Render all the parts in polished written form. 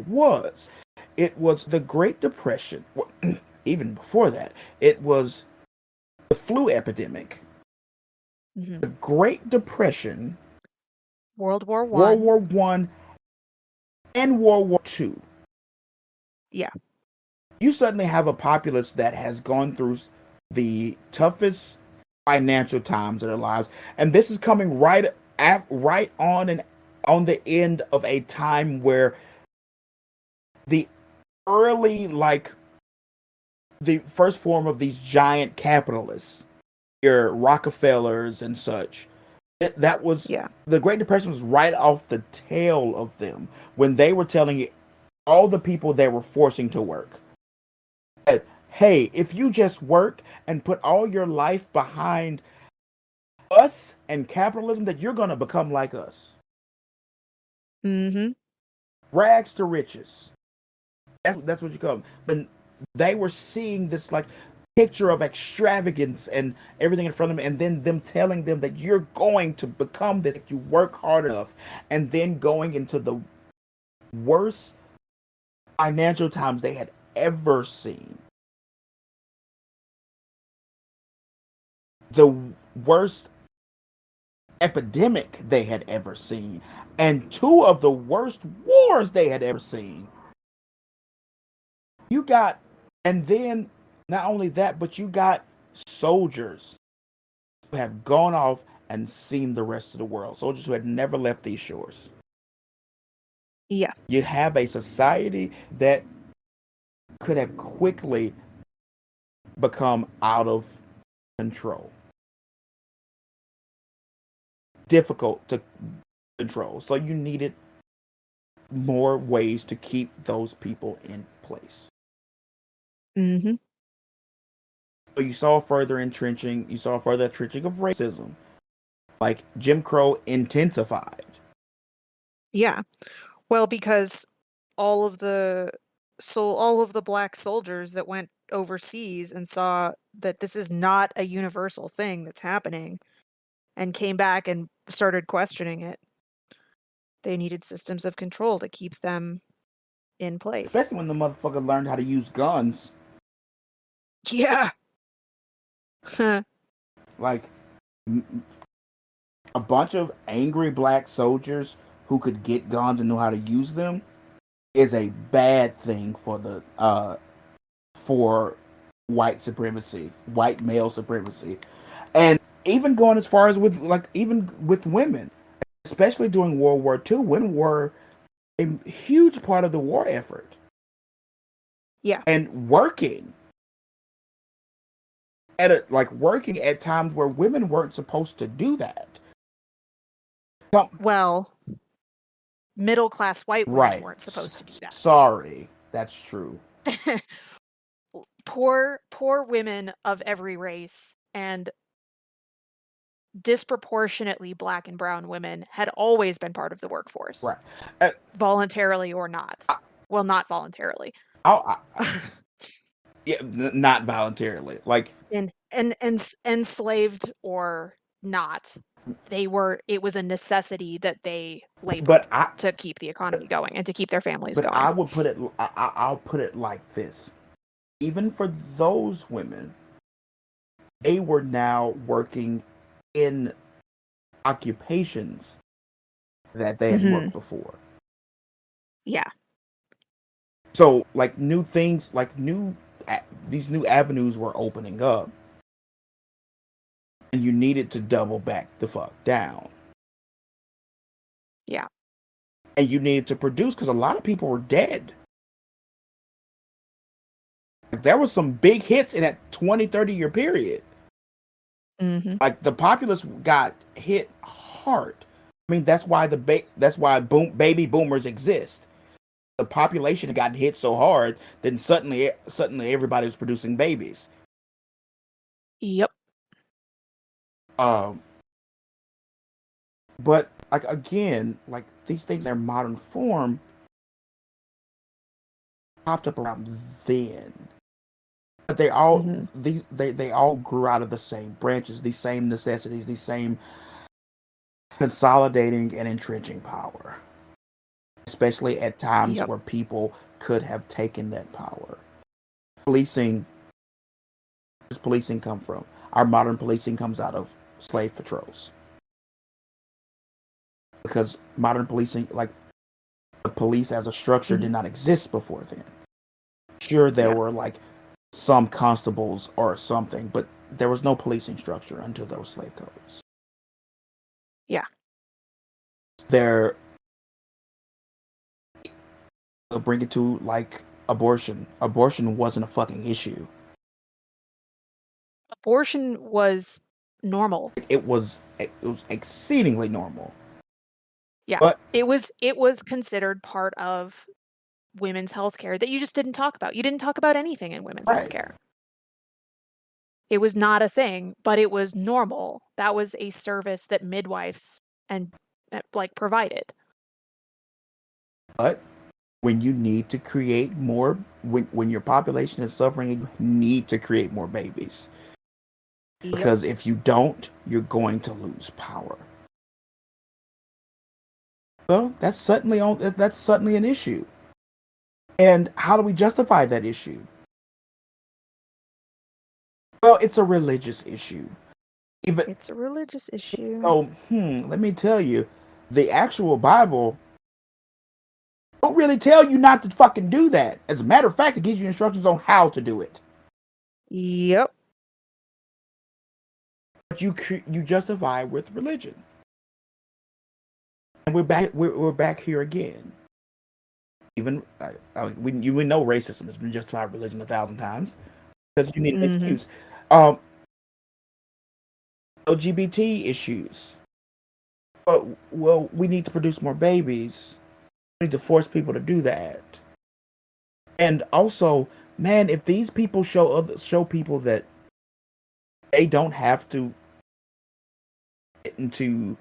was. It was the Great Depression. Well, even before that, it was the flu epidemic, Hmm. the Great Depression, World War World One. War One, and World War Two. Yeah. You suddenly have a populace that has gone through the toughest financial times of their lives, and this is coming right on and on the end of a time where the early the first form of these giant capitalists, your Rockefellers and such. That was Yeah. the Great Depression was right off the tail of them when they were telling all the people they were forcing to work, hey, if you just work and put all your life behind us and capitalism, that you're gonna become like us. Hmm. Rags to riches. That's what you call them. But they were seeing this like picture of extravagance and everything in front of them, and then them telling them that you're going to become this if you work hard enough, and then going into the worst financial times they had ever seen. The worst epidemic they had ever seen, and two of the worst wars they had ever seen. You got, and then not only that, but you got soldiers who have gone off and seen the rest of the world, soldiers who had never left these shores. Yeah. You have a society that could have quickly become out of control, difficult to control. So you needed more ways to keep those people in place. Hmm. So you saw further entrenching, you saw further entrenching of racism, like Jim Crow intensified. Yeah. Well, because all of the all of the black soldiers that went overseas and saw that this is not a universal thing that's happening and came back and started questioning it. They needed systems of control to keep them in place. Especially when the motherfucker learned how to use guns. Yeah. Like a bunch of angry black soldiers who could get guns and know how to use them is a bad thing for white supremacy, white male supremacy, and even going as far as with even with women, especially during World War II, women were a huge part of the war effort Yeah. and working at times where women weren't supposed to do that. Well, middle class white women Right. weren't supposed to do Sorry, that's true. that. Poor women of every race and disproportionately black and brown women had always been part of the workforce, Right. Uh, voluntarily or not. Well, not voluntarily. Yeah, not voluntarily. Like, And enslaved or not. It was a necessity that they but labored I, to keep the economy going and to keep their families but I going. would put it. I'll put it like this: even for those women, they were now working in occupations that they had Hmm. worked before. Yeah. So, like new things, these new avenues were opening up, and you needed to double back the fuck down, Yeah. and you needed to produce because a lot of people were dead. Like, there was some big hits in that 20, 30 year period. Hmm. Like the populace got hit hard. I mean, that's why baby boomers exist. The population got hit so hard, then suddenly everybody was producing babies. Yep. Um, but like again, like these things in their modern form popped up around then. But Hmm. they all grew out of the same branches, these same necessities, these same consolidating and entrenching power. especially at times Yep. where people could have taken that power. Policing, where does policing come from? Our modern policing comes out of slave patrols. Because modern policing, like the police as a structure, Mhm. did not exist before then. Sure, there Yeah. were like some constables or something, but there was no policing structure until there were slave codes. Yeah. There, bring it to like abortion. Abortion wasn't a fucking issue. Abortion was normal. It was exceedingly normal. Yeah. But It was considered part of women's healthcare that you just didn't talk about. You didn't talk about anything in women's right, healthcare. It was not a thing, but it was normal. That was a service that midwives and like provided. but when you need to create more, when your population is suffering, you need to create more babies Yep. because if you don't, you're going to lose power. Well, that's certainly an issue. And how do we justify that issue? Well, it's a religious issue. Even It's a religious issue. though, let me tell you, the actual Bible don't really tell you not to fucking do that. As a matter of fact, it gives you instructions on how to do it. Yep. But you justify with religion, and we're back here again. Even we know racism has been justified with religion 1,000 times because you need an Mhm. excuse. Um, LGBT issues. Well, we need to produce more babies. We need to force people to do that. And also, man, if these people show people that they don't have to get into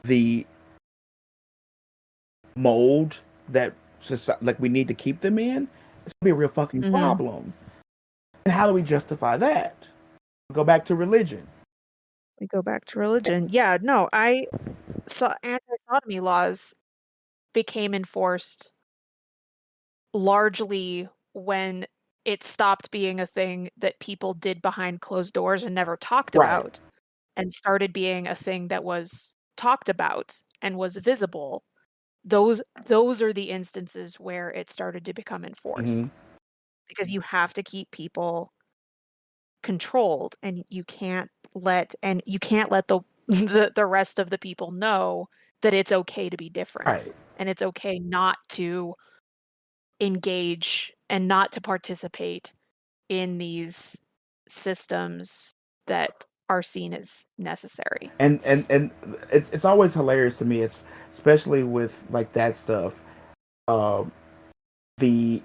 the mold that society, like we need to keep them in, it's gonna be a real fucking Mhm. problem. And how do we justify that? Go back to religion. We go back to religion. Yeah, no, I saw anti-sodomy laws became enforced largely when it stopped being a thing that people did behind closed doors and never talked Right. about, and started being a thing that was talked about and was visible. Those are the instances where it started to become Hmm. enforced, because you have to keep people controlled, and you can't let the the rest of the people know that it's okay to be different, Right. and it's okay not to engage and not to participate in these systems that are seen as necessary. And it's always hilarious to me. It's especially with like that stuff. Um, the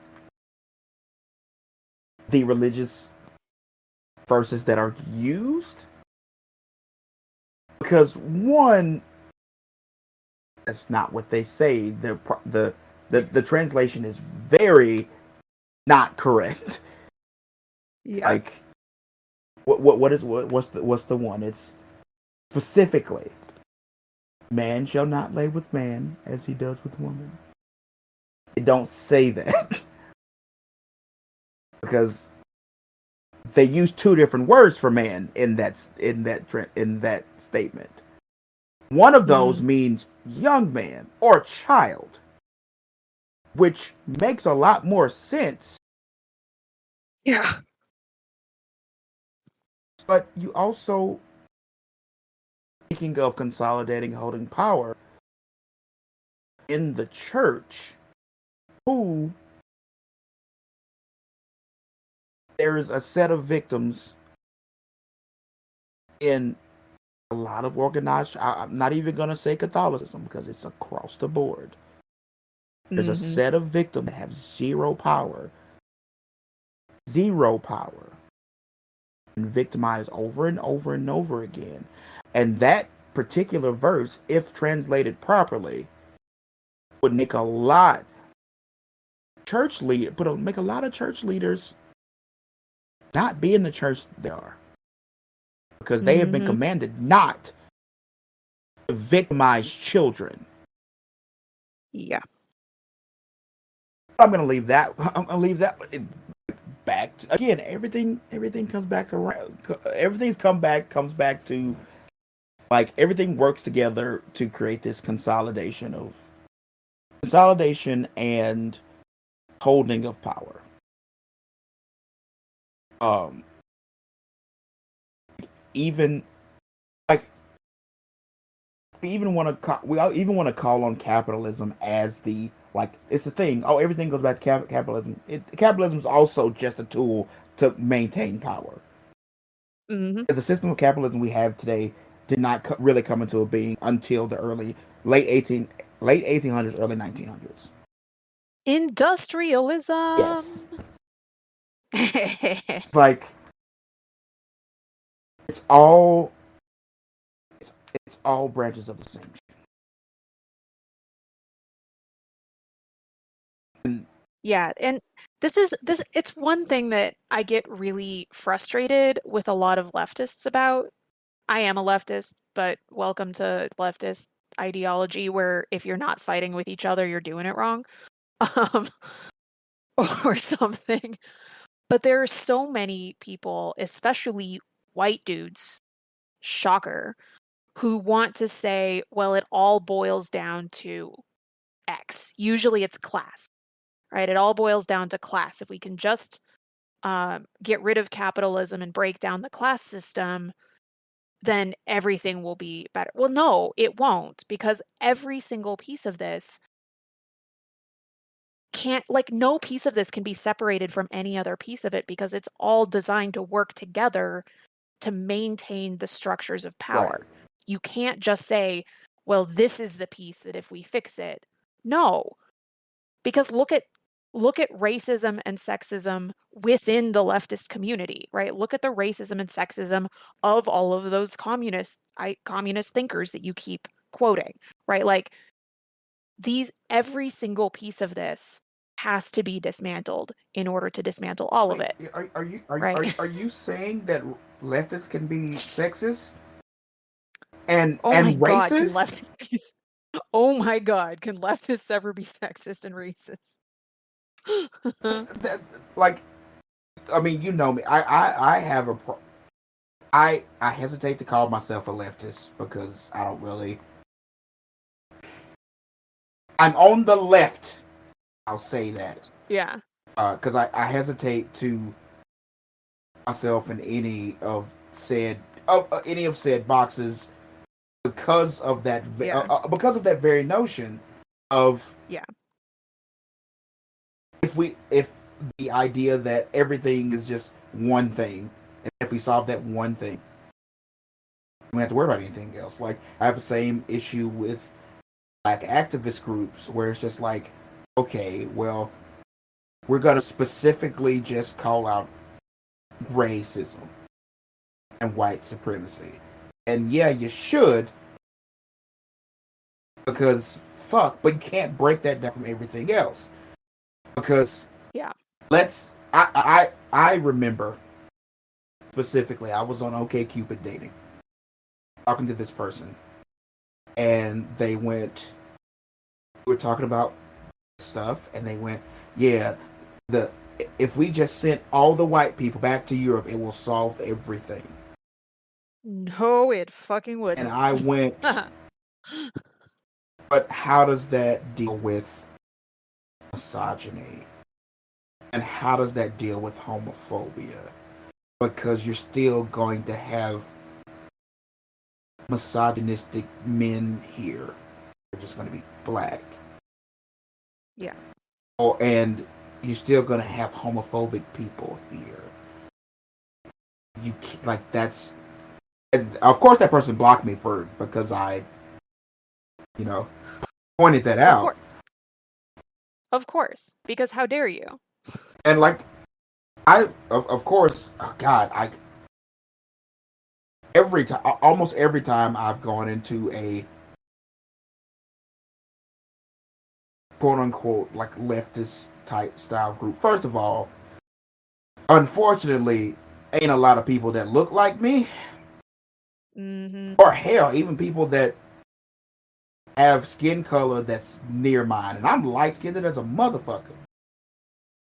the religious verses that are used because one, that's not what they say. The translation is very not correct. Yeah. Like what's the one? It's specifically, man shall not lay with man as he does with woman. It don't say that because they use two different words for man in that statement. One of those Mhm. means young man or child, which makes a lot more sense. Yeah. But you also, speaking of consolidating, holding power in the church, who there's a set of victims in a lot of organized. I'm not even going to say Catholicism because it's across the board. There's a Mhm. set of victims that have zero power, and victimized over and over and over again. And that particular verse, if translated properly, would make a lot make a lot of church leaders not be in the church they are because they have been Mhm. commanded not to victimize children. Yeah. I'm gonna leave that. I'm gonna leave that back again. Everything comes back around. Everything's comes back to like everything works together to create this consolidation and holding of power. Um, even like we even want to we even want to call on capitalism as the like it's the thing. Oh, everything goes back to capitalism. Capitalism is also just a tool to maintain power. Hmm. The system of capitalism we have today did not really come into a being until the late 1800s, early 1900s. Yes, Industrialism. like it's all it's, it's all branches of the same. And Yeah, and this it's one thing that I get really frustrated with a lot of leftists about. I am a leftist, but welcome to leftist ideology where if you're not fighting with each other, you're doing it wrong. Um, or something. But there are so many people, especially white dudes, shocker, who want to say, well, it all boils down to X. Usually it's class, right? It all boils down to class. If we can just get rid of capitalism and break down the class system, then everything will be better. Well, no, it won't, because every single piece of this can't, like, no piece of this can be separated from any other piece of it because it's all designed to work together to maintain the structures of right, power. You can't just say, well, this is the piece that if we fix it. No, because look at racism and sexism within the leftist community, right? Look at the racism and sexism of all of those communist thinkers that you keep quoting, right? Like these every single piece of this has to be dismantled in order to dismantle all of wait, it, are right? are you saying that leftists can be sexist Oh my and god, can racist? leftists be Oh my god, can leftists ever be sexist and racist? That, like I mean, you know me. I have a I hesitate to call myself a leftist because I don't really. I'm on the left. I'll say that Yeah, because I hesitate to myself in any of said boxes yeah, because of that very notion of yeah, if the idea that everything is just one thing, and if we solve that one thing, we don't have to worry about anything else. Like I have the same issue with black activist groups where it's just like, okay, well, we're gonna specifically just call out racism and white supremacy. And yeah, you should, because fuck, but you can't break that down from everything else. Because yeah. I remember specifically I was on OkCupid dating, talking to this person, and we were talking about stuff, and they went, yeah, the if we just sent all the white people back to Europe, it will solve everything. No, it fucking And wouldn't. I went, but how does that deal with misogyny? And how does that deal with homophobia? Because you're still going to have misogynistic men here. They're just going to be black. Yeah. And you're still going to have homophobic people here. You like that's and of course that person blocked me for because I you know pointed that Of out. course. Of course. Because how dare you? And like I of course, oh God, I every time almost every time I've gone into a quote unquote like leftist type style group. First of all, unfortunately, ain't a lot of people that look like me, Mm-hmm. or hell, even people that have skin color that's near mine, and I'm light skinned as a motherfucker.